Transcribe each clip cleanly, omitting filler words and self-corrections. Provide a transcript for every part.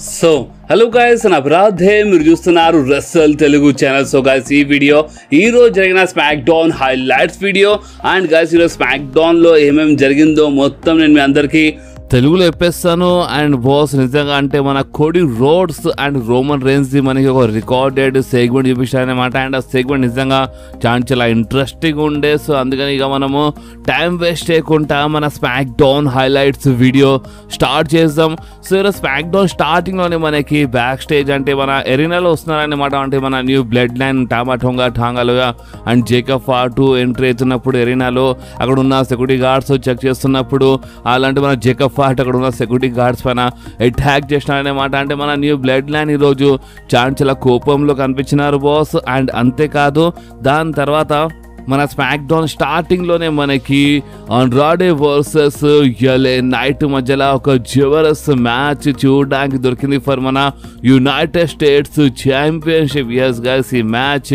So hello guys, నా అపరాధే మీరు చూస్తున్నారు Russell Telugu channel. So guys, ఈ వీడియో ఈరోజు జరిగిన smack down highlights video. And guys, ఈరోజు స్మాక్ డౌన్లో ఏమేమి జరిగిందో మొత్తం నేను మీ అందరికీ తెలుగులో చెప్పేస్తాను. అండ్ బాస్, నిజంగా అంటే మన కోడి రోడ్స్ అండ్ రోమన్ రేన్స్ మనకి ఒక రికార్డెడ్ సెగ్మెంట్ చూపించారనమాట. అండ్ ఆ సెగ్మెంట్ నిజంగా చాలా ఇంట్రెస్టింగ్ ఉండే. సో అందుకని ఇక మనము టైం వేస్ట్ చేయకుండా మన smack down highlights video start చేద్దాం. సో ఈరోజు స్మాక్ డౌన్ స్టార్టింగ్లోనే మనకి బ్యాక్ స్టేజ్ అంటే మన ఎరీనాలో వస్తున్నారనమాట. అంటే మన న్యూ బ్లడ్ లైన్ టాంగాలుగా అండ్ జేకబ్ ఫాటు ఎంట్రీ అవుతున్నప్పుడు ఎరీనాలో అక్కడ ఉన్న సెక్యూరిటీ గార్డ్స్ చెక్ చేస్తున్నప్పుడు అలాంటి మన జేకబ్ అక్కడ ఉన్న సెక్యూరిటీ గార్డ్స్ పైన అటాక్ చేసినారనమాట. అంటే మన న్యూ బ్లడ్ లైన్ ఈరోజు చాలా కోపంలో కనిపించినారు బాస్. అండ్ అంతేకాదు, దాని తర్వాత మన స్మాక్ డౌన్ స్టార్టింగ్లోనే మనకి ఆండ్రాడే వర్సెస్ ఎల్ఏ నైట్ మధ్యలో ఒక జబర్దస్త్ మ్యాచ్ చూడడానికి దొరికింది ఫర్ మన United States championship. Yes guys, ఈ match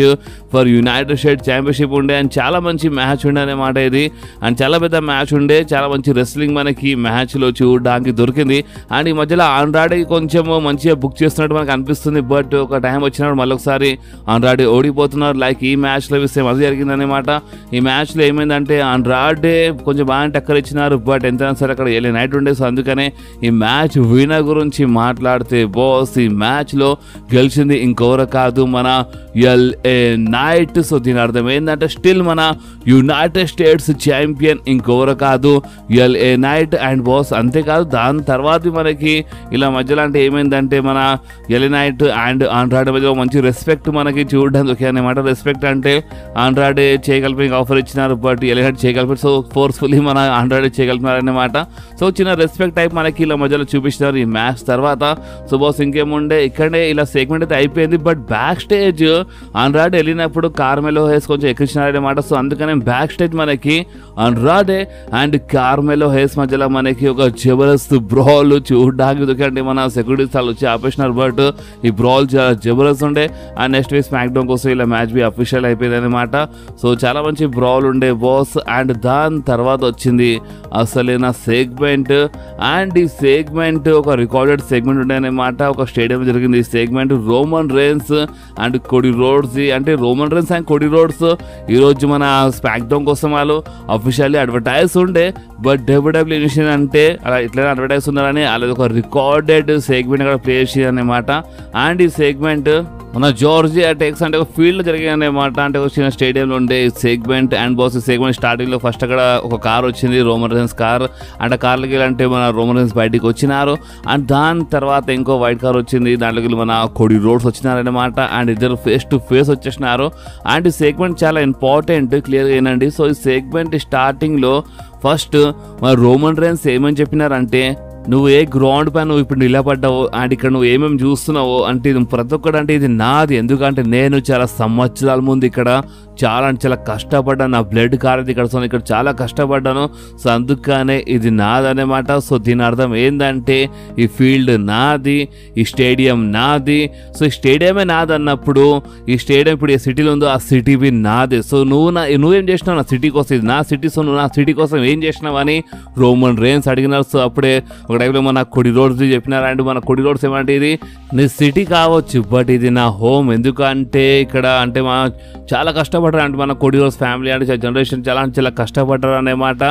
for United States championship ఉండే. అండ్ చాలా మంచి మ్యాచ్ ఉండే అనమాట ఇది. అండ్ చాలా పెద్ద మ్యాచ్ ఉండే, చాలా మంచి రెస్లింగ్ మనకి మ్యాచ్లో చూడడానికి దొరికింది. అండ్ ఈ మధ్యలో ఆండ్రాడే కొంచెం మంచిగా బుక్ చేస్తున్నట్టు మనకు అనిపిస్తుంది. బట్ ఒక టైం వచ్చినప్పుడు మళ్ళీ ఒకసారి ఆండ్రాడే ఓడిపోతున్నారు. లైక్ ఈ మ్యాచ్లో సేమ్ అది జరిగిందనమాట. ఈ మ్యాచ్లో ఏమైందంటే ఆండ్రాడే కొంచెం బాగా టక్కర్ ఇచ్చినారు. బట్ ఎంతైనా సరే అక్కడ ఎల్ఏ నైట్ ఉండే. సో అందుకనే ఈ మ్యాచ్ విన్నర్ గురించి మాట్లాడితే బాస్, ఈ మ్యాచ్లో గెలిచింది ఇంకెవరో కాదు, మన ఎల్ఏ నైట్. సో దీని అర్థం ఏంటంటే స్టిల్ మన యునైటెడ్ స్టేట్స్ ఛాంపియన్ ఇంకెవరో కాదు, ఎల్ఏ నైట్. అండ్ బాస్ అంతేకాదు, దాని తర్వాత మనకి ఇలా మధ్యలో అంటే ఏమైందంటే మన ఎల్ఏ నైట్ అండ్ ఆండ్రాడే మధ్యలో మంచి రెస్పెక్ట్ మనకి చూడడానికి దొరికింది అనమాట. రెస్పెక్ట్ అంటే ఆండ్రాడే చేయగలిపి ఆఫర్ ఇచ్చినారు, బట్ ఎల్ఏ నైట్ చేయగలిపారు. సో ఫోర్స్ఫుల్లీ మన ఆండ్రాడే చేయగలిపినారు అనమాట. సో చిన్న రెస్పెక్ట్ టైప్ మనకి ఇలా మధ్యలో చూపిస్తున్నారు ఈ మ్యాచ్ తర్వాత. సో బాస్ ఇంకేముండే, ఇక్కడే ఇలా సెగ్మెంట్ అయితే అయిపోయింది. బట్ బ్యాక్ స్టేజ్ ఆండ్రాడే వెళ్ళినప్పుడు కార్మెలో హేస్ కొంచెం ఎక్కించినారనమాట. సో అందుకనే బ్యాక్ స్టేజ్ మనకి ఆండ్రాడే అండ్ కార్మెలో హేస్ మధ్యలో మనకి ఒక జబర్దస్త్ బ్రాల్ చూడడానికి దొరికండి. మన సెక్యూరిటీ వాళ్ళు వచ్చి ఆపేసినారు. బట్ ఈ బ్రాల్ చాలా జబర్దస్త్ ఉండే. And next week smack down కోసం ఇలా మ్యాచ్ బి అఫీషియల్ అయిపోయింది అనమాట. సో చాలా మంచి బ్రాల్ ఉండే బాస్. అండ్ దాని తర్వాత వచ్చింది అసలైన సెగ్మెంట్. అండ్ ఈ సెగ్మెంట్ ఒక రికార్డెడ్ సెగ్మెంట్ ఉండే అనమాట. ఒక స్టేడియం జరిగింది ఈ segment. Roman Reigns and Cody Rhodes, అంటే Roman Reigns and Cody Rhodes ఈరోజు మన స్మాక్ డౌన్ కోసం వాళ్ళు అఫీషియల్లీ అడ్వర్టైజ్ ఉండే. బట్ డబ్ల్యూడబ్ల్యూఈ అంటే అలా ఇట్లనే అడ్వర్టైజ్ ఉన్నారని అలాది ఒక రికార్డెడ్ సెగ్మెంట్ అక్కడ ప్లే చేసి అనమాట. అండ్ ఈ సెగ్మెంట్ మన జార్జియా టెక్స్ అంటే ఒక ఫీల్డ్ జరిగింది అనమాట. అంటే ఒక చిన్న స్టేడియంలో ఉండే సెగ్మెంట్. అండ్ బాస్ ఈ సెగ్మెంట్ స్టార్టింగ్లో ఫస్ట్ అక్కడ ఒక కార్ వచ్చింది, రోమన్ రేన్స్ కార్. అంటే కార్లోకి వెళ్ళంటే మన రోమన్ రేన్స్ బయటికి వచ్చినారు. అండ్ దాని తర్వాత ఇంకో వైట్ కార్ వచ్చింది, దాంట్లోకి మన కోడి రోడ్స్ వచ్చినారనమాట. అండ్ ఇద్దరు ఫేస్ టు ఫేస్ వచ్చేసినారు. అండ్ ఈ సెగ్మెంట్ చాలా ఇంపార్టెంట్, క్లియర్గా ఏనండి. సో ఈ సెగ్మెంట్ స్టార్టింగ్లో ఫస్ట్ మన రోమన్ రేన్స్ ఏమని చెప్పినారంటే, నువ్వు ఏ గ్రౌండ్ పైన నువ్వు ఇప్పుడు నిలబడ్డావు అండ్ ఇక్కడ నువ్వు ఏమేమి చూస్తున్నావు అంటే ఇది ప్రతి ఒక్కటి అంటే ఇది నాది. ఎందుకంటే నేను చాలా సంవత్సరాల ముందు ఇక్కడ చాలా కష్టపడ్డాను, నా బ్లడ్ కారేది ఇక్కడ. సో ఇక్కడ చాలా కష్టపడ్డాను. సో అందుకనే ఇది నాదనమాట. సో దీని అర్థం ఏంటంటే ఈ ఫీల్డ్ నాది, ఈ స్టేడియం నాది. సో ఈ స్టేడియమే నాది అన్నప్పుడు ఈ స్టేడియం ఇప్పుడు ఏ సిటీలో ఉందో ఆ సిటీ బి నాదే. సో నువ్వేం చేసినావు నా సిటీ కోసం, ఇది నా సిటీ. సో నువ్వు నా సిటీ కోసం ఏం చేసినావు అని రోమన్ రేన్స్ అడిగినారు. సో అప్పుడే ఒక టైంలో మన కోడి రోడ్స్ చెప్పినారు. అండ్ మన కోడి రోడ్స్ ఏమంటే ఇది నీ సిటీ కావచ్చు, బట్ ఇది నా హోమ్. ఎందుకంటే ఇక్కడ అంటే చాలా కష్టపడ్డారు. అంటే మన కోడి రోడ్స్ ఫ్యామిలీ అంటే జనరేషన్ చాలా కష్టపడ్డారు అన్నమాట.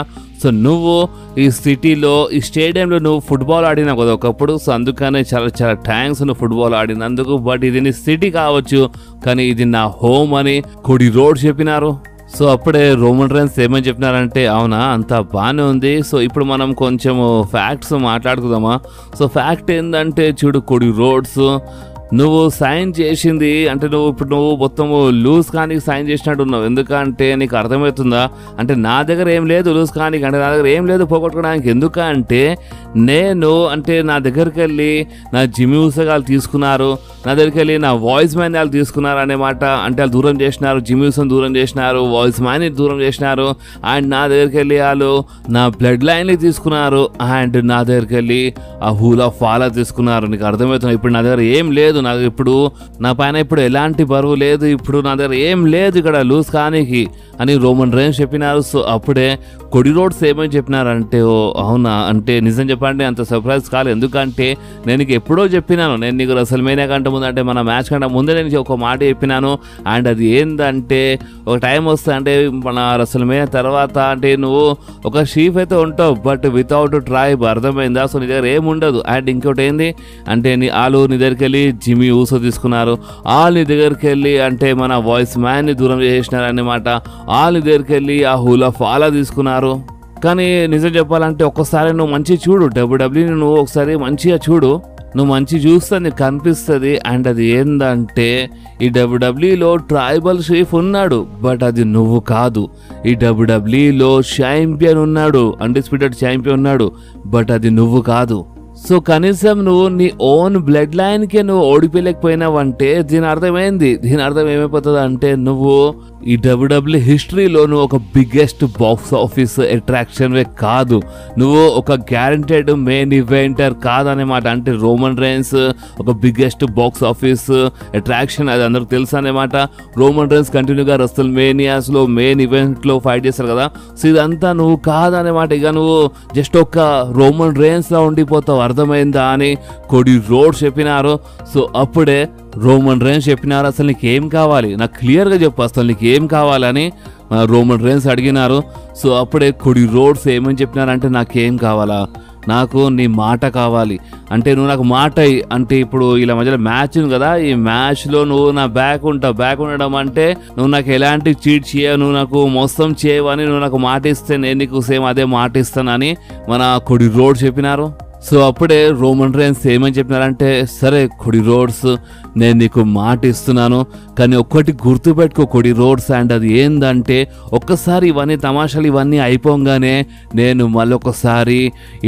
సో నువ్వు ఈ సిటీలో ఈ స్టేడియంలో నువ్వు ఫుట్బాల్ ఆడినావు కదా ఒకప్పుడు. సో అందుకనే చాలా థ్యాంక్స్ నువ్వు ఫుట్బాల్ ఆడినందుకు. బట్ ఇది నీ సిటీ కావచ్చు, కానీ ఇది నా హోమ్ అని కోడి రోడ్స్ చెప్పినారు. సో అప్పుడే రోమన్ రేన్స్ ఏమని చెప్పినారంటే, అవునా అంతా బాగానే ఉంది. సో ఇప్పుడు మనం కొంచెం ఫ్యాక్ట్స్ మాట్లాడుకుందామా. సో ఫ్యాక్ట్ ఏంటంటే చూడు, కోడి రోడ్స్ నువ్వు సైన్ చేసింది అంటే నువ్వు మొత్తం లూజ్ కానీ సైన్ చేసినట్టు ఉన్నావు. ఎందుకంటే నీకు అర్థమవుతుందా అంటే నా దగ్గర ఏం లేదు లూజ్ కానీ, అంటే నా దగ్గర ఏం లేదు పోగొట్టుకోవడానికి. ఎందుకంటే నేను అంటే నా దగ్గరికి వెళ్ళి నా జిమ్మి ఉసగాలు తీసుకున్నారు, నా దగ్గరికి వెళ్ళి నా వాయిస్ మ్యాన్ వాళ్ళు తీసుకున్నారు అనమాట. అంటే వాళ్ళు దూరం చేసినారు, జిమ్మి ఉసని దూరం చేసినారు, వాయిస్ మ్యాన్ని దూరం చేసినారు. అండ్ నా దగ్గరికి వెళ్ళి వాళ్ళు నా బ్లడ్ లైన్ని తీసుకున్నారు. అండ్ నా దగ్గరికి వెళ్ళి ఆ హూలా ఫాలా తీసుకున్నారు. నీకు అర్థమవుతుంది ఇప్పుడు నా దగ్గర ఏం లేదు. లేదు, నాకు ఇప్పుడు నా పైన ఇప్పుడు ఎలాంటి బరువు లేదు, ఇప్పుడు నా దగ్గర ఏం లేదు ఇక్కడ లూజ్ కానీకి అని రోమన్ రేన్స్ చెప్పినారు. సో అప్పుడే కొడి రోడ్స్ ఏమని చెప్పినారంటే, ఓ అవునా అంటే నిజం చెప్పండి అంత సర్ప్రైజ్ కాలేదు, ఎందుకంటే నేను నీకు ఎప్పుడో చెప్పినాను, నేను నీకు రెసల్మేనియా కంటే ముందు అంటే మన మ్యాచ్ కంటే ముందే నేను ఒక మాట చెప్పినాను. అండ్ అది ఏంటంటే ఒక టైం వస్తే అంటే మన రెసల్మేనియా తర్వాత అంటే నువ్వు ఒక షీఫ్ అయితే ఉంటావు, బట్ వితౌట్ ట్రైబ్, అర్థమైందా? సో నీ దగ్గర ఏముండదు. అండ్ ఇంకోటి ఏంది అంటే వాళ్ళు నీ దగ్గరికి వెళ్ళి జిమ్మీ ఊసో తీసుకున్నారు, వాళ్ళు నీ దగ్గరికి వెళ్ళి అంటే మన వాయిస్ మ్యాన్ని దూరం చేసినారు అన్నమాట, వాళ్ళు నీ దగ్గరికి వెళ్ళి ఆ హూలా ఫాలా తీసుకున్నారు. కానీ నిజం చెప్పాలంటే ఒక్కసారి నువ్వు మంచిగా చూడు, డబ్ల్యూడబ్ల్యూని నువ్వు ఒకసారి మంచిగా చూడు, నువ్వు మంచి చూస్తే నీకు కనిపిస్తుంది. అండ్ అది ఏంటంటే ఈ డబ్ల్యూడబ్ల్యూలో ట్రైబల్ షీఫ్ ఉన్నాడు, బట్ అది నువ్వు కాదు. ఈ డబ్ల్యూడబ్ల్యూలో ఛాంపియన్ ఉన్నాడు, అన్డిస్ప్యూటెడ్ ఛాంపియన్ ఉన్నాడు, బట్ అది నువ్వు కాదు. సో కనీసం నువ్వు నీ ఓన్ బ్లడ్ లైన్కే నువ్వు ఓడిపోలేకపోయినావంటే దీని అర్థమైంది, దీని అర్థం ఏమైపోతుంది అంటే నువ్వు ఈ డబ్ల్యూడబ్ల్యూ హిస్టరీలో నువ్వు ఒక బిగ్గెస్ట్ బాక్స్ ఆఫీస్ అట్రాక్షన్వే కాదు, నువ్వు ఒక గ్యారంటెడ్ మెయిన్ ఈవెంటర్ కాదన్నమాట. అంటే రోమన్ రేన్స్ ఒక బిగ్గెస్ట్ బాక్స్ ఆఫీస్ అట్రాక్షన్, అది అందరికి తెలుసు అన్నమాట. రోమన్ రేన్స్ కంటిన్యూగా రెసల్మేనియాస్లో మెయిన్ ఈవెంట్లో ఫైట్ చేస్తారు కదా, సో ఇదంతా నువ్వు కాదన్నమాట. ఇక నువ్వు జస్ట్ ఒక రోమన్ రేన్స్లో ఉండిపోతావు, అర్థమైందా అని కొడి రోడ్స్ చెప్పినారు. సో అప్పుడే రోమన్ రేన్స్ చెప్పినారు, అసలు నీకు ఏం కావాలి నాకు క్లియర్గా చెప్పు, అసలు నీకు ఏం కావాలని రోమన్ రేన్స్ అడిగినారు. సో అప్పుడే కొడి రోడ్స్ ఏమని చెప్పినారంటే నాకేం కావాలా, నాకు నీ మాట కావాలి, అంటే నువ్వు నాకు మాట అంటే ఇప్పుడు ఇలా మధ్యలో మ్యాచ్ ఉంది కదా, ఈ మ్యాచ్లో నువ్వు నా బ్యాక్ ఉంటావు, బ్యాక్ ఉండడం అంటే నువ్వు నాకు ఎలాంటి చీట్ చేయవు, నువ్వు నాకు మోసం చేయవు అని నువ్వు నాకు మాట ఇస్తే నేను నీకు సేమ్ అదే మాట ఇస్తానని మన కొడి రోడ్ చెప్పినారు. సో అప్పుడే రోమన్ రేన్స్ ఏమని చెప్పినారంటే, సరే కొడి రోడ్స్ నేను నీకు మాట ఇస్తున్నాను, కానీ ఒక్కటి గుర్తుపెట్టుకో కొడి రోడ్స్, అండ్ అది ఏందంటే ఒక్కసారి ఇవన్నీ తమాషాలు ఇవన్నీ అయిపోగానే నేను మళ్ళొకసారి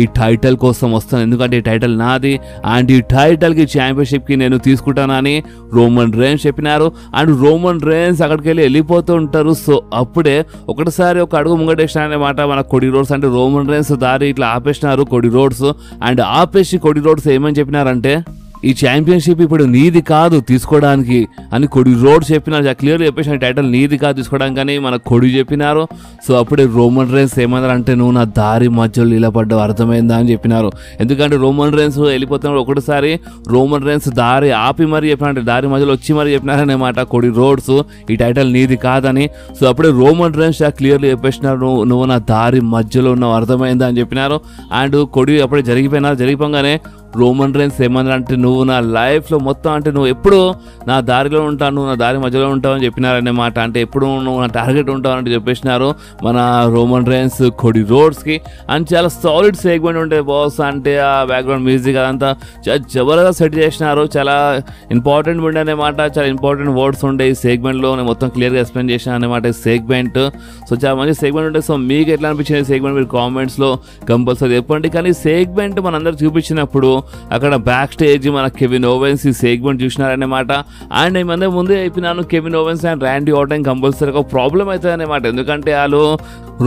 ఈ టైటిల్ కోసం వస్తాను, ఎందుకంటే ఈ టైటిల్ నాది అండ్ ఈ టైటిల్కి ఛాంపియన్షిప్కి నేను తీసుకుంటానని రోమన్ రేన్స్ చెప్పినారు. అండ్ రోమన్ రేన్స్ అక్కడికి వెళ్ళిపోతూ ఉంటారు. సో అప్పుడే ఒకటిసారి ఒక అడుగు ముంగటేసినారన్నమాట మన కొడి రోడ్స్, అంటే రోమన్ రేన్స్ దారి ఇట్లా ఆపేసినారు కొడి రోడ్స్. అండ్ ఆపేసి కొడి రోడ్స్ ఏమని చెప్పినారంటే, ఈ ఛాంపియన్షిప్ ఇప్పుడు నీది కాదు తీసుకోవడానికి అని కొడి రోడ్ చెప్పినారు, క్లియర్గా చెప్పేసి టైటిల్ నీది కాదు తీసుకోవడానికి అని మన కొడి చెప్పినారు. సో అప్పుడే రోమన్ రేన్స్ ఏమన్నారంటే, నువ్వు నా దారి మధ్యలో నిలబడ్డావు, అర్థమైందా అని చెప్పినారు. ఎందుకంటే రోమన్ రేన్స్ వెళ్ళిపోతున్నప్పుడు ఒకటిసారి రోమన్ రేన్స్ దారి ఆపి మరీ చెప్పినారంటే, దారి మధ్యలో వచ్చి మరీ చెప్పినారనమాట కొడి రోడ్స్ ఈ టైటిల్ నీది కాదని. సో అప్పుడే రోమన్ రేన్స్ క్లియర్గా చెప్పేసినారు, నువ్వు నా దారి మధ్యలో ఉన్నావు, అర్థమైందా అని చెప్పినారు. అండ్ కొడి అప్పుడే జరిగిపోగానే రోమన్ రేన్స్ ఏమన్నారంటే, నువ్వు నా లైఫ్లో మొత్తం అంటే నువ్వు ఎప్పుడు నా దారిలో ఉంటావు, నువ్వు నా దారి మధ్యలో ఉంటావు అని చెప్పినారన్నమాట. అంటే ఎప్పుడు నువ్వు నా టార్గెట్ ఉంటావు అంటే చెప్పేసినారు మన రోమన్ రేన్స్ కొడి రోడ్స్కి. అండ్ చాలా సాలిడ్ సెగ్మెంట్ ఉండే బాస్, అంటే ఆ బ్యాక్గ్రౌండ్ మ్యూజిక్ అదంతా చాలా జబర్గా సెట్ చేసినారు, చాలా ఇంపార్టెంట్ ఉండే అనమాట, చాలా ఇంపార్టెంట్ వర్డ్స్ ఉండే ఈ సెగ్మెంట్లో, నేను మొత్తం క్లియర్గా ఎక్స్ప్లెయిన్ చేశాను అనమాట ఈ సెగ్మెంట్. సో చాలా మంచి సెగ్మెంట్ ఉండే. సో మీకు ఎట్లా అనిపించింది సెగ్మెంట్ మీరు కామెంట్స్లో కంపల్సరీ చెప్పండి. కానీ సెగ్మెంట్ మనందరూ చూపించినప్పుడు అక్కడ బ్యాక్ స్టేజ్ మన కెవిన్ ఓవెన్స్ ఈ సెగ్మెంట్ చూసినారన్నమాట. అండ్ ఈ మంది ముందే అయిపోయినాను, Kevin Owens and Randy Orton compulsory ఒక ప్రాబ్లం అవుతుంది అనమాట, ఎందుకంటే వాళ్ళు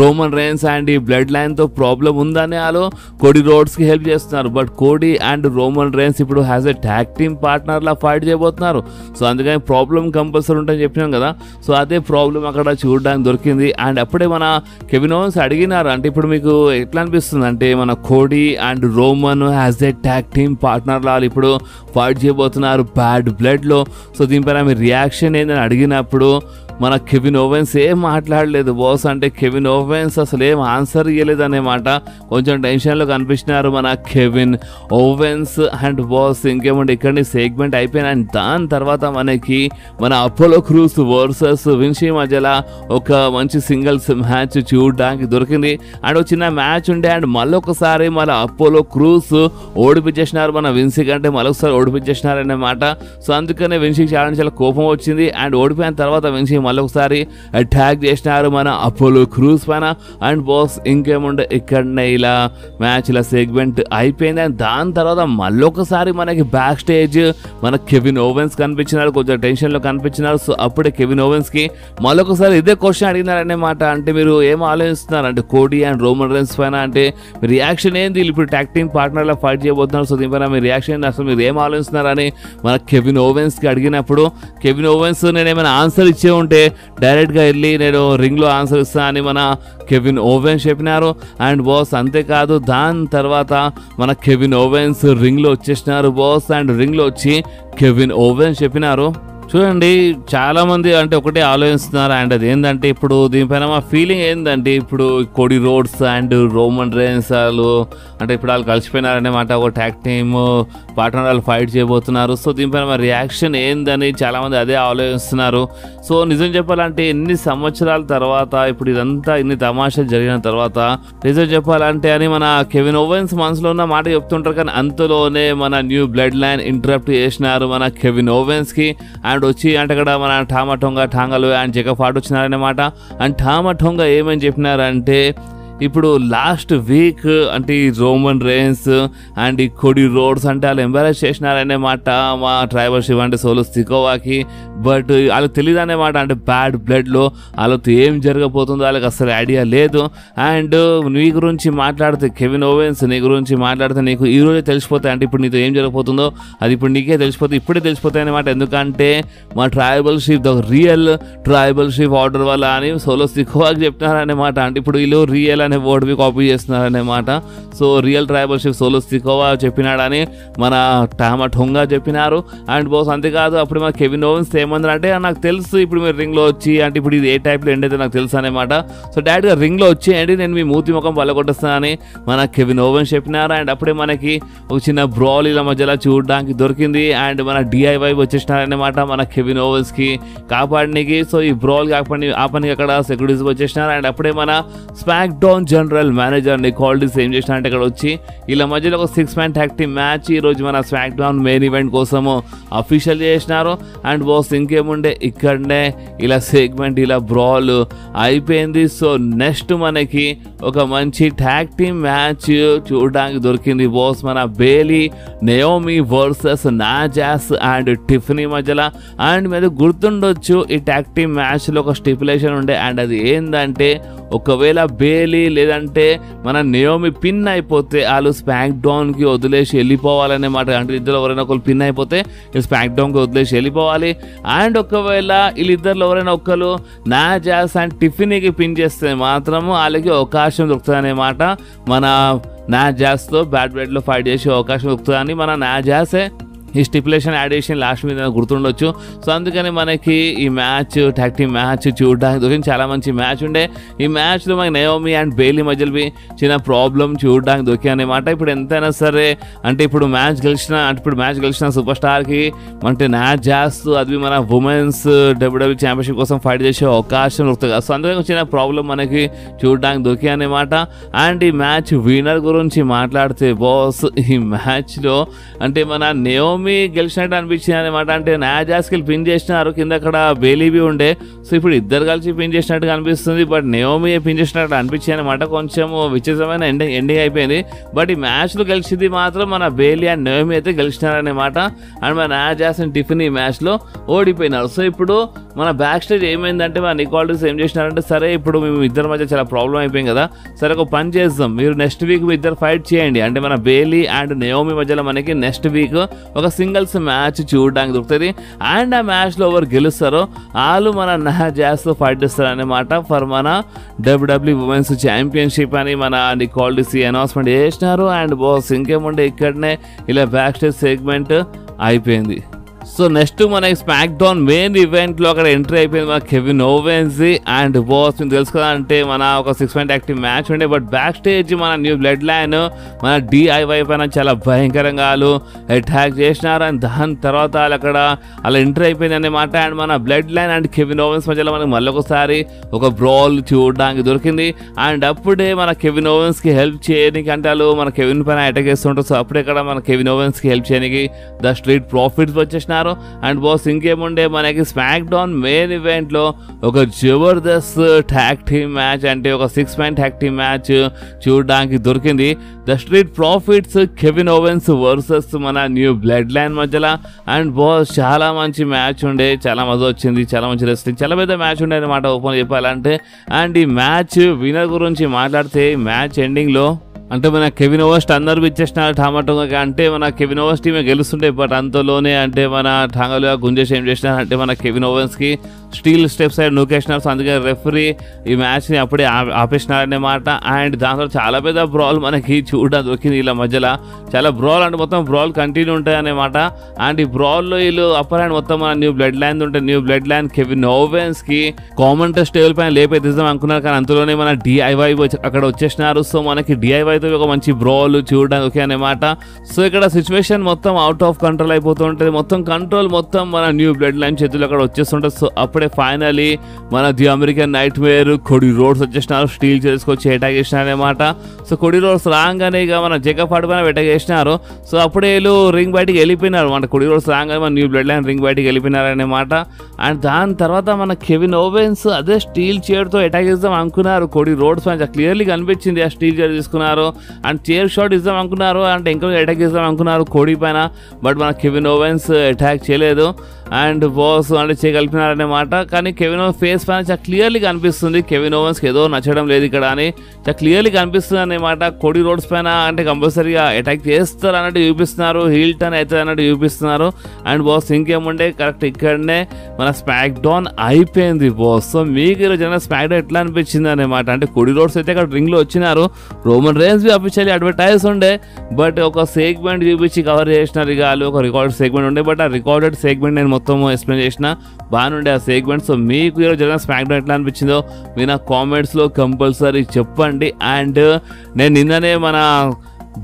రోమన్ రేన్స్ అండ్ ఈ బ్లడ్ లైన్తో ప్రాబ్లం ఉందని వాళ్ళు కోడి రోడ్స్కి హెల్ప్ చేస్తున్నారు. But Cody and Roman Reigns ఇప్పుడు హ్యాస్ ఎ ట్యాగ్ టీమ్ పార్ట్నర్లా ఫైట్ చేయబోతున్నారు. సో అందుకని ప్రాబ్లం కంపల్సరీ ఉంటుందని చెప్పినాం కదా, సో అదే ప్రాబ్లం అక్కడ చూడడానికి దొరికింది. అండ్ అప్పుడే మన కెవిన్ ఓవెన్స్ అడిగినారు, అంటే ఇప్పుడు మీకు ఎట్లా అనిపిస్తుంది అంటే మన Cody and Roman has a tag team partner లా ఇప్పుడు ఫైట్ చేయబోతున్నారు బ్యాడ్ బ్లడ్లో. సో దీనిపైన మీ రియాక్షన్ ఏందని అడిగినప్పుడు మన కెవిన్ ఓవెన్స్ ఏం మాట్లాడలేదు బాస్, అంటే కెవిన్ ఓవెన్స్ అసలు ఏం ఆన్సర్ ఇవ్వలేదు అన్నమాట. కొంచెం టెన్షన్లో కనిపించినారు మన కెవిన్ ఓవెన్స్. అండ్ బాస్ ఇంకేమంటే ఇక్కడ సెగ్మెంట్ అయిపోయినా దాని తర్వాత మనకి మన అపోలో క్రూస్ వర్సెస్ విన్సీ మధ్యలో ఒక మంచి సింగిల్స్ మ్యాచ్ చూడడానికి దొరికింది. అండ్ ఒక చిన్న మ్యాచ్ ఉండే అండ్ మళ్ళొకసారి మన అపోలో క్రూస్ ఓడిపించేసినారు మన విన్సీ కంటే మరొకసారి ఓడిపించేసినారు అన్నమాట. సో అందుకనే విన్సీకి చాలా కోపం వచ్చింది. అండ్ ఓడిపోయిన తర్వాత విన్సీ మళ్ళొకసారి అటాక్ చేసినారు మన అపోలో క్రూస్ పైన. అండ్ బాస్ ఇంకేముండే ఇక్కడనే ఇలా మ్యాచ్ ఇలా సెగ్మెంట్ అయిపోయింది. అండ్ దాని తర్వాత మళ్ళొకసారి మనకి బ్యాక్ స్టేజ్ మన కెవిన్ ఓవెన్స్ కనిపించినారు, కొంచెం టెన్షన్లో కనిపించినారు. సో అప్పుడే కెవిన్ ఓవెన్స్కి మళ్ళొకసారి ఇదే క్వశ్చన్ అడిగినారనే మాట. అంటే మీరు ఏం ఆలోచిస్తున్నారు అంటే కోడీ అండ్ రోమన్ రైన్స్ పైన అంటే మీ రియాక్షన్ ఏంది? ఇప్పుడు ట్యాగ్ టీమ్ పార్ట్నర్లా ఫైట్ చేయబోతున్నారు. సో దీనిపైన మీ రియాక్షన్ ఏంటి, అసలు మీరు ఏం ఆలోచిస్తున్నారని మన కెవిన్ ఓవెన్స్కి అడిగినప్పుడు కెవిన్ ఓవెన్స్ నేను ఏమైనా ఆన్సర్ ఇచ్చే ఉంటే డైరెక్ట్గా వెళ్ళి నేను రింగ్లో ఆన్సర్ ఇస్తాను అని మన కెవిన్ ఓవెన్స్ చెప్పినారు. అండ్ బాస్ అంతేకాదు దాని తర్వాత మన కెవిన్ ఓవెన్స్ రింగ్లో వచ్చేసినారు బాస్. అండ్ రింగ్లో వచ్చి కెవిన్ ఓవెన్స్ చెప్పినారు, చూడండి చాలా మంది అంటే ఒకటే ఆలోచిస్తున్నారు. అండ్ అది ఏంటంటే ఇప్పుడు దీనిపైన మా ఫీలింగ్ ఏంటంటే ఇప్పుడు Cody roads and Roman Reigns వాళ్ళు అంటే ఇప్పుడు వాళ్ళు కలిసిపోయినారనేమాట, ఒక ట్యాగ్ టీమ్ పార్ట్నర్ వాళ్ళు ఫైట్ చేయబోతున్నారు. సో దీనిపైన మా రియాక్షన్ ఏందని చాలామంది అదే ఆలోచిస్తున్నారు. సో నిజం చెప్పాలంటే ఎన్ని సంవత్సరాల తర్వాత ఇప్పుడు ఇదంతా ఇన్ని తమాషాలు జరిగిన తర్వాత నిజం చెప్పాలంటే అని మన కెవిన్ ఓవెన్స్ మనసులో ఉన్న మాట చెప్తుంటారు. కానీ అంతలోనే మన న్యూ బ్లడ్ లైన్ ఇంటరప్ట్ చేసినారు మన కెవిన్ ఓవెన్స్కి. అండ్ వచ్చి అంటే అక్కడ మన టామా టొంగా టాంగాలు అండ్ జెకఫ్ ఆర్ట్ వచ్చినారనమాట. అండ్ టామా టొంగా ఏమని చెప్పినారంటే ఇప్పుడు లాస్ట్ వీక్ అంటే ఈ రోమన్ రైన్స్ అండ్ ఈ కోడీ రోడ్స్ అంటే వాళ్ళు ఎంబరాస్ చేసినారనే మాట మా ట్రైబల్ షిప్ అంటే సోలో సికోవాకి. బట్ వాళ్ళకి తెలియదు అనే మాట, అంటే బ్యాడ్ బ్లడ్లో వాళ్ళతో ఏం జరగబోతుందో వాళ్ళకి అసలు ఐడియా లేదు. అండ్ నీ గురించి మాట్లాడితే కెవిన్ ఓవెన్స్ నీ గురించి మాట్లాడితే నీకు ఈ రోజే తెలిసిపోతాయి, అంటే ఇప్పుడు నీతో ఏం జరగబోతుందో అది ఇప్పుడు నీకే తెలిసిపోతుంది, ఇప్పుడే తెలిసిపోతాయి అనమాట. ఎందుకంటే మా tribal ship the real tribal ship order వల్ల అని సోలో సికోవాకి చెప్తున్నారనమాట. అంటే ఇప్పుడు వీళ్ళు రియల్ అనే వర్డ్ బి కాపీ చేస్తున్నారన్నమాట. So real tribal chief Solo Sikoa చెప్పినాడని మన టామా టొంగా చెప్పినారు. అండ్ బాస్ అంతేకాదు అప్పుడు మన కెవిన్ ఓవెన్స్ ఏమన్నారు అంటే నాకు తెలుసు ఇప్పుడు మీరు రింగ్లో వచ్చి అంటే ఇప్పుడు ఇది ఏ టైప్లో ఎండ్ అయితే నాకు తెలుసు అనమాట. సో డైరెక్ట్గా రింగ్లో వచ్చేయండి నేను మీ మూతి ముఖం పలగొట్టేస్తానని మన కెవిన్ ఓవెన్స్ చెప్పినారు. అండ్ అప్పుడే మనకి ఒక చిన్న బ్రాల్ ఇలా మధ్యలో చూడడానికి దొరికింది. అండ్ మన డిఐవై వచ్చేసినారనమాట మన కెవిన్ ఓవెన్స్కి కాపాడడానికి. సో ఈ బ్రాల్ ఆపనికి అక్కడ సెక్యూరిటీస్ వచ్చేసినారు. అండ్ అప్పుడే మన స్మాక్ డౌన్ జనరల్ మేనేజర్ నికోల్డిస్ ఏం చేసిన అంటే ఇక్కడ వచ్చి ఇలా మధ్యలో ఒక 6-man ట్యాగ్ టీమ్ మ్యాచ్ ఈ రోజు మన స్మాక్ డౌన్ మెయిన్ ఈవెంట్ కోసము అఫీషియల్ చేసినారు. అండ్ బాస్ ఇంకేముండే ఇక్కడనే ఇలా సెగ్మెంట్ ఇలా బ్రాల్ అయిపోయింది. సో నెక్స్ట్ మనకి ఒక మంచి ట్యాగ్ టీమ్ మ్యాచ్ చూడడానికి దొరికింది బాస్. మన బేలీ నయోమి వర్సెస్ నాజాస్ అండ్ టిఫనీ మధ్యలో. అండ్ మీద గుర్తుండొచ్చు ఈ ట్యాగ్ టీమ్ మ్యాచ్లో ఒక స్టిపులేషన్ ఉండే. అండ్ అది ఏంటంటే ఒకవేళ బేలీ లేదంటే మన నయోమి పిన్ అయిపోతే వాళ్ళు స్మాక్ డౌన్కి వదిలేసి వెళ్ళిపోవాలనే మాట. అంటే ఇద్దరు ఎవరైనా ఒకరు పిన్ అయిపోతే స్మాక్ డౌన్కి వదిలేసి వెళ్ళిపోవాలి. అండ్ ఒకవేళ వీళ్ళిద్దరు ఎవరైనా ఒకరు నాజాస్ అండ్ టిఫినీకి పిన్ చేస్తే మాత్రము వాళ్ళకి అవకాశం దొరుకుతుంది అన్నమాట. మన నాజాస్తో బ్యాడ్ బ్లడ్లో ఫైట్ చేసే అవకాశం దొరుకుతుందని మన నాజాసే ఈ స్టిపులేషన్ యాడిషన్ లాస్ట్ మీద గుర్తుండొచ్చు. సో అందుకని మనకి ఈ మ్యాచ్ ట్యాగ్ టీమ్ మ్యాచ్ చూడడానికి దొరికింది, చాలా మంచి మ్యాచ్ ఉండే. ఈ మ్యాచ్లో మనకి నయోమి అండ్ బేలీ మధ్యలో చిన్న ప్రాబ్లం చూడడానికి దొరికాయి అనమాట. ఇప్పుడు ఎంతైనా సరే అంటే ఇప్పుడు మ్యాచ్ గెలిచిన సూపర్ స్టార్కి అంటే నాజాస్ అది మన ఉమెన్స్ డబ్ల్యూడబ్ల్యూ ఛాంపియన్షిప్ కోసం ఫైట్ చేసే అవకాశం దొరుకుతుంది. సో అందుకని చిన్న ప్రాబ్లం మనకి చూడడానికి దొరికాయి అనమాట. అండ్ ఈ మ్యాచ్ విన్నర్ గురించి మాట్లాడితే బాస్ ఈ మ్యాచ్లో అంటే మన నయోమి గెలిచినట్టు అనిపించింది అనమాట. అంటే నాజాస్కి పిన్ చేసినారు, కింద అక్కడ బేలీబీ ఉండే. సో ఇప్పుడు ఇద్దరు కలిసి పిన్ చేసినట్టుగా అనిపిస్తుంది, బట్ నయోమి పిన్ చేసినట్టు అనిపించింది అనమాట. కొంచెం విచిత్రమైన ఎండింగ్ అయిపోయింది. బట్ ఈ మ్యాచ్లో గెలిచింది మాత్రం మన బేలీ అండ్ నయోమి అయితే గెలిచినారనమాట. అండ్ మన నాజాస్ అండ్ టిఫిన్ ఈ మ్యాచ్లో ఓడిపోయినారు. సో ఇప్పుడు మన బ్యాక్ స్టేజ్ ఏమైందంటే మన నికోల్డిస్ ఏం చేసినారంటే సరే ఇప్పుడు మేము ఇద్దరి మధ్య చాలా ప్రాబ్లం అయిపోయింది కదా, సరే ఒక పని చేద్దాం, మీరు నెక్స్ట్ వీక్ మీ ఇద్దరు ఫైట్ చేయండి. అంటే మన బేలీ అండ్ నయోమి మధ్యలో మనకి నెక్స్ట్ వీక్ ఒక సింగిల్స్ మ్యాచ్ చూడడానికి దొరుకుతుంది. అండ్ ఆ మ్యాచ్లో ఎవరు గెలుస్తారో వాళ్ళు మన నాజాస్తో ఫైట్ చేస్తారు అన్నమాట ఫర్ మన డబ్ల్యూడబ్ల్యూ ఉమెన్స్ ఛాంపియన్షిప్ అని మన నికోల్డిస్ అనౌన్స్మెంట్ చేసినారు. అండ్ బాస్ ఇంకేముండే ఇక్కడనే ఇలా బ్యాక్ స్టేజ్ సెగ్మెంట్ అయిపోయింది. సో నెక్స్ట్ మనకి స్మాక్ డౌన్ మెయిన్ ఈవెంట్లో అక్కడ ఎంట్రీ అయిపోయింది మన కెవిన్ ఓవెన్స్ అండ్ బాస్. మీకు తెలుసు కదా అంటే మన ఒక 6-man ట్యాగ్ టీమ్ మ్యాచ్ ఉండే. బట్ బ్యాక్ స్టేజ్ మన న్యూ బ్లడ్ లైన్ మన డిఐవై పైన చాలా భయంకరంగా వాళ్ళు అటాక్ చేసినారు. అండ్ దాని తర్వాత వాళ్ళు అక్కడ అలా ఎంట్రీ అయిపోయింది అన్నమాట. అండ్ మన blood line and Kevin ovens మధ్యలో మనకి మళ్ళొకసారి ఒక బ్రాల్ చూడడానికి దొరికింది. అండ్ అప్పుడే మన కెవిన్ ఓవెన్స్కి హెల్ప్ చేయడానికి అంటే వాళ్ళు మన కెవిన్ పైన అటాక్ చేస్తుంటారు. సో అప్పుడే ఇక్కడ మన కెవిన్ ఓవెన్స్కి హెల్ప్ చేయడానికి ద స్ట్రీట్ ప్రాఫిట్స్ వచ్చేసిన చేసినారు. అండ్ బాస్ ఇంకేముండే మనకి స్మాక్ డౌన్ మెయిన్ ఈవెంట్లో ఒక జబర్దస్త్ ట్యాగ్ టీమ్ మ్యాచ్, అంటే ఒక 6 man ట్యాగ్ టీమ్ మ్యాచ్ చూడడానికి దొరికింది. The street profits Kevin ovens versus మన న్యూ బ్లడ్ లైన్ మధ్యలో. అండ్ బాస్ చాలా మంచి మ్యాచ్ ఉండే, చాలా మజా వచ్చింది, చాలా మంచి రెస్లింగ్, చాలా పెద్ద మ్యాచ్ ఉండే అనమాట ఓపెన్ చెప్పాలంటే. అండ్ ఈ మ్యాచ్ విన్నర్ గురించి మాట్లాడితే మ్యాచ్ ఎండింగ్లో అంటే మన కెవిన్ ఓవెన్స్ అందరూ ఇచ్చేసినారు టామాటోగా, అంటే మన కెవిన్ ఓవెన్స్ టీమే గెలుస్తుండే. బట్ అంతలోనే అంటే మన టాంగలుగా గుంజేసి ఏం చేసినారు అంటే మన కెవిన్ ఓవెన్స్కి స్టీల్ స్టెప్ సైడ్ నూకేసినారు. సో అందుకే రెఫరీ ఈ మ్యాచ్ని అప్పుడే ఆపేసినారన్నమాట. అండ్ దాంట్లో చాలా పెద్ద బ్రాల్ మనకి చూడడానికి దొరికింది వీళ్ళ మధ్యలో. చాలా బ్రాల్ అంటే మొత్తం బ్రాల్ కంటిన్యూ ఉంటాయి అన్నమాట. అండ్ ఈ బ్రాల్లో వీళ్ళు అప్పర్ హ్యాండ్ మొత్తం మన న్యూ బ్లడ్ లైన్ ఉంటే న్యూ బ్లడ్ లైన్ కెవిన్ ఓవెన్స్కి కామెంటెస్ట్ టేబుల్ పైన లేపేద్దాం అనుకున్నారు, కానీ అంతలోనే మన డిఐవై అక్కడ వచ్చేసినారు. సో మనకి డిఐవై ఒక మంచి బ్రాల్ చూడడానికి ఓకే అన్నమాట. సో ఇక్కడ సిచ్యువేషన్ మొత్తం అవుట్ ఆఫ్ కంట్రోల్ అయిపోతుంటది, మొత్తం కంట్రోల్ మొత్తం మన న్యూ బ్లడ్ లైన్ చేతులు అక్కడ వచ్చేస్తుంటది. సో అప్పుడే ఫైనలీ మన the American nightmare Cody Rhodes వచ్చేసినారు, స్టీల్ చేసుకొచ్చి అటాక్ చేసినారు అనమాట. సో కొడి రోడ్స్ రాగానే ఇక మన జగప్ పైన అటాక్ చేసినారు. సో అప్పుడే వీళ్ళు రింగ్ బయటికి వెళ్ళిపోయినారు, మన కొడి రోడ్స్ రాగానే మన న్యూ బ్లడ్ లైన్ రింగ్ బయటికి వెళ్ళిపోయినారు అనమాట. అండ్ దాని తర్వాత మన కెవిన్ ఓవెన్స్ అదే స్టీల్ చైర్తో అటాక్ చేద్దాం అనుకున్నారు. కొడి రోడ్స్ పైన క్లియర్లీ కనిపించింది ఆ స్టీల్ చైర్ తీసుకున్నారు. అండ్ చైర్ షాట్ ఇద్దాం అనుకున్నారు, అంటే ఇంకా అటాక్ చేద్దాం అనుకున్నారు కోడి పైన. బట్ మన కెవిన్ ఓవెన్స్ అటాక్ చేయలేదు. అండ్ బాస్ అంటే చేయగలిపినారన్నమాట. కానీ కెవిన్ ఓవెన్స్ ఫేస్ పైన చాలా క్లియర్లీ కనిపిస్తుంది కెవిన్ ఓవెన్స్కి ఏదో నచ్చడం లేదు ఇక్కడ అని చాలా క్లియర్లీ కనిపిస్తుంది అన్నమాట. కోడి రోడ్స్ పైన అంటే కంపల్సరీగా అటాక్ చేస్తారు అన్నట్టు చూపిస్తున్నారు, హీల్ టర్న్ అవుతుంది అన్నట్టు చూపిస్తున్నారు. అండ్ బాస్ ఇంకేముండే కరెక్ట్ ఇక్కడనే మన స్మాక్ డౌన్ అయిపోయింది బాస్. సో మీకు ఈరోజు జన స్మాక్ డౌన్ ఎట్లా అనిపించింది అన్నమాట. అంటే కోడి రోడ్స్ అయితే ఇక్కడ రింగ్లో వచ్చినారు, రోమన్ రేన్స్ అఫీషియల్లీ అడ్వర్టైజ్ ఉండే, బట్ ఒక సెగ్మెంట్ చూపించి కవర్ చేసినారు. ఇక వాళ్ళు ఒక రికార్డెడ్ సెగ్మెంట్ ఉండే, బట్ ఆ రికార్డెడ్ సెగ్మెంట్ నేను మొత్తం ఎక్స్ప్లెయిన్ చేసిన బాగానుండే ఆ సెగ్మెంట్. సో మీకు ఈరోజు జరిగిన స్మాక్ డౌన్ ఎట్లా అనిపించిందో మీరు నా కామెంట్స్లో కంపల్సరీ చెప్పండి. అండ్ నేను నిన్ననే మన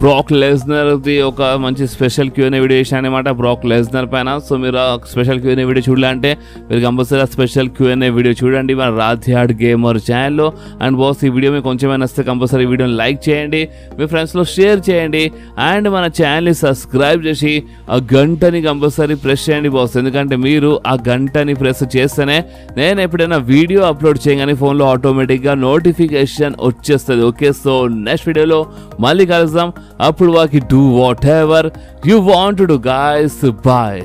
బ్రాక్ లెస్నర్ది ఒక మంచి స్పెషల్ క్యూఎన్ఏ వీడియో చేశాను అనమాట బ్రాక్ లెస్నర్ పైన. సో మీరు ఆ స్పెషల్ క్యూఎన్ఏ వీడియో చూడాలంటే మీరు కంపల్సరీ ఆ స్పెషల్ క్యూఎన్ఏ వీడియో చూడండి మన రాధ్యాడ్ గేమర్ ఛానల్లో. అండ్ బాస్ ఈ వీడియో మీకు కొంచెమైనా వస్తే కంపల్సరీ వీడియోని లైక్ చేయండి, మీ ఫ్రెండ్స్లో షేర్ చేయండి. అండ్ మన ఛానల్ని సబ్స్క్రైబ్ చేసి ఆ గంటని కంపల్సరీ ప్రెస్ చేయండి బాస్, ఎందుకంటే మీరు ఆ గంటని ప్రెస్ చేస్తేనే నేను ఎప్పుడైనా వీడియో అప్లోడ్ చేయగానే ఫోన్లో ఆటోమేటిక్గా నోటిఫికేషన్ వచ్చేస్తుంది. ఓకే, సో నెక్స్ట్ వీడియోలో మళ్ళీ కలుద్దాం. అప్పుడు వాకి do whatever you want to do guys. Bye.